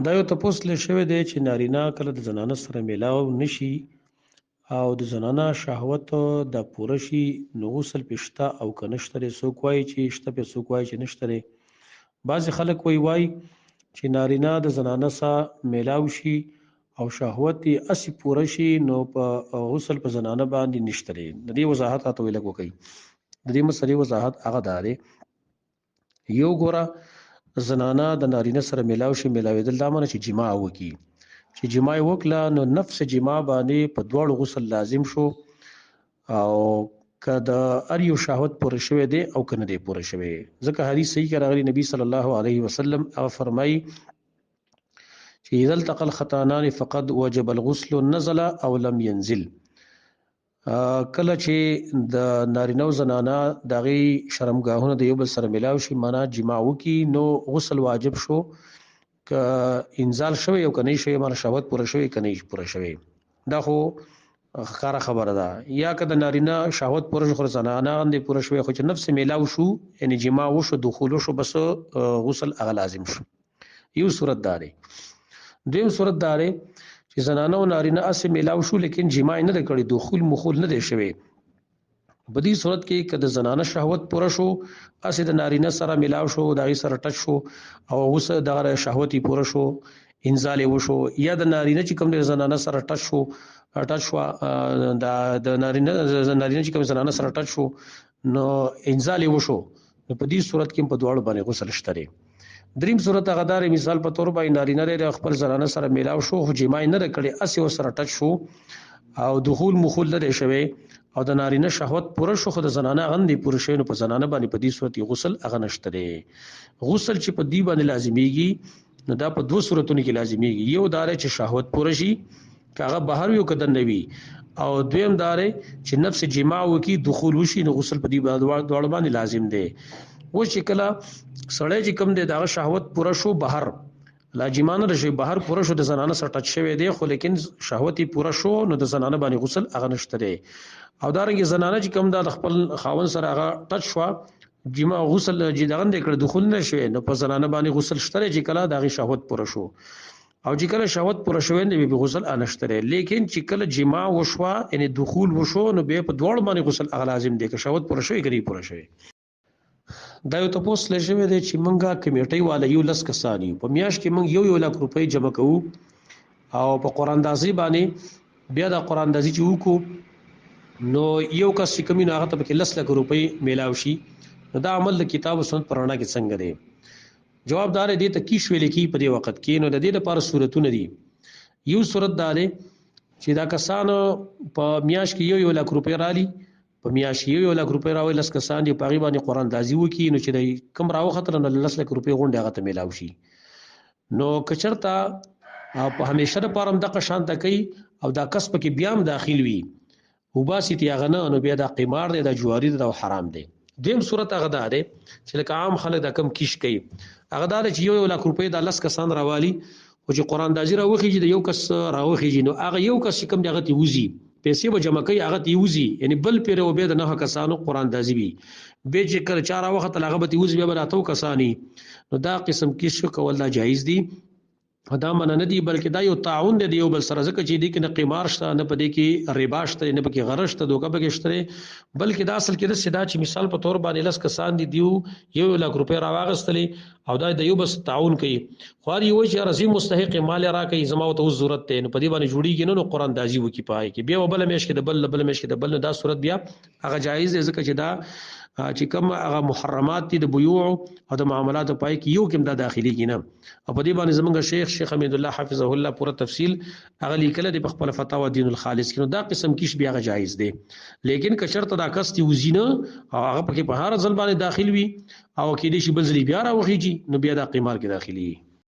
دا یو تپوس له شوی دی چې نارینه کله د زنانه سره میلاو نشي او د زنانه شهوت د پوره شي نو غسل پشته او کنشته لري څوک وایي چې شته په څوک وایي چې نشته لري. بعضې خلک وایي چې نارینه د زنانه سره میلاو شي او شهوت یې اسی پوره شي نو په غسل په زنانه باندې نشته لري. د دې وضاحت راته ویل کوي. د دې مسلې وضاحت هغه دی یو ګوره زنانه د نارینه سره میلاو شي میلاوېدل دا معنی چې جما وکړي چې جما یې وکړه نو نفس جما باندې په دواړو غسل لازم شو او که د هر یو شهوت پوره شوی دی او که نه دی پوره شوی. ځکه حدیث صحیح کې راغلی نبی صلی الله علیه وسلم هغه فرمایي چې اذا التقى الختانان فقد وجب الغسل نزل او لم ينزل. کله چې د نارینه او زنانه دغه شرمګاهونه د یو بل سره ملاو شي معنا جما وکي نو غسل واجب شو ک انزال شوی او کني شوی معنا شهوت پوره شوی کني پوره شوی. دا خو خاره خبره ده. یا که د نارینه شهوت پوره شو زنانه اندې پوره شوی خو چې نفس ملاو شو یعنی جما وشو دخول شو بس غسل اغه لازم شو. یو صورت داري دیم صورت داري چې زنانه او نارینه اسه میلاو شو لیکن جما نه کړي دخول مخول نه دی شوی. په دې صورت کې کله زنانه شهوت پوره شو اسه د نارینه سره میلاو شو دغه سره ټچ شو او اوس دغه شهوت پوره شو انزال وشو یا د نارینه چې کوم د زنانه سره ټچ شو د نارینه چې کوم زنانه سره ټچ شو نو انزال وشو په دې صورت کې په دواړو باندې غسل شته. دریم صورت هغه دار مثال په تور باندې نارینه لري خپل زنانه سره میلاو شو خو جما نه کړي اسه سره ټچ شو او دخول مخول لري شوی او د نارینه شهوت پوره شو خو د زنانه غندې پوره شوی نو په زنانه باندې په دې صورت غسل هغه نشته دی. غسل چې په دې باندې لازميږي نو دا په دوه صورتونو کې لازميږي. یو دار چې شهوت پوره شي هغه بهر یو کدن نوي او دویم دار چې نفس جما وکي دخول وشي نو غسل په دې باندې لازم دی. و چې کله سړی چې کوم دی دا شهوت پوره شو بهر لاجمانه رشي بهر پوره شو د زنانه سره ټچ شوی دی خو لیکن شهوت پوره شو نو د زنانه باندې غسل هغه نشته دی. او دارنګه زنانه چې کوم د خپل خاون سره هغه ټچ شو جما غسل چې دغه د کړ دخول نه شوی نو په زنانه باندې غسل شته چې کله دغه شهوت پوره شو او چې کله شهوت پوره شوی نه به غسل انشته لیکن چې کله جما وشو یعنی دخول وشو نو به په دوړ باندې غسل هغه لازم دی که شهوت پوره شوی غری پوره شوی. دا یو تاسو لږه دی چې مونږه کمیټي والا یو لس کسانی په میاش کې مونږ یو لک روپۍ جمع کوو او په قران دازي باندې بیا د قران دازي چې وکړو نو یو کس چې کمینه هغه ته کې لس لک روپۍ میلاو شي نو دا عمل د کتاب او سنت پرانا کې څنګه دی. جوابدار دې ته کی شویل کی په دې وخت کې نو د دې لپاره صورتونه دي. یو صورت دا دی چې دا کسانو په میاش کې یو لک روپۍ رالي په میاشي یو لک روپۍ راوي لس کسان دی په غیبه قرآن دازي وکي نو چې کم راو خطر نه لس لک روپۍ غونډه هغه ته میلاو شي نو کچرتا په همیشه د پارم د قشان تکي او دا کس په کې بیا هم داخل وي وباسي تی هغه نه نو بیا د قمار دی د جواری دی او حرام دی. دیم صورت هغه ده چې لکه عام خلک د کم کیش کوي هغه دا چې یو لک روپۍ د لس کسان راوالي او چې قرآن دازي راوخی چې یو کس راوخی نو هغه یو کس کم دغه تی وزي پیسې به جمع کوي هغه تیوزي یعنی بل پیره وبې د نه کسانو قران دازي وي به چې کله 4 وخت هغه به تیوزي به راتو کسانی نو دا قسم کې شو کول دا جایز دي دا من نه دي بلکې دا یو تعاون دی یو بل سره ځکه چې دې کې نه قمار شته نه پدې کې ربا شته نه پکې غرض شته دوکه پکې شته بلکې دا اصل کې د سدا چې مثال په تور باندې لس کسان دي دیو یو لک روپۍ راوغستلې او دا د یو بس تعاون کوي خو یو چې رزي مستحق مال را کوي زما ته ضرورت ته نو پدې باندې جوړیږي نو قران دازي وکي پای کې بیا بل مېش کې د بل مېش کې د بل دا صورت بیا هغه جایز دی ځکه چې دا چې کوم هغه محرمات دي د بيوع او د معاملات پای کې یو کوم دا داخلي کینه او په دې باندې زمونږ شیخ حمید الله حفظه الله پوره تفصیل هغه لیکل د خپل فتاوا دین الخالص کې نو دا قسم کیش بیا جایز دی لیکن که شرط دا کس دی وزینه او هغه په کې په هر ځل باندې داخل وي او کې دې شی بل ځلی بیا راوخیږي نو بیا د قمار کې داخلي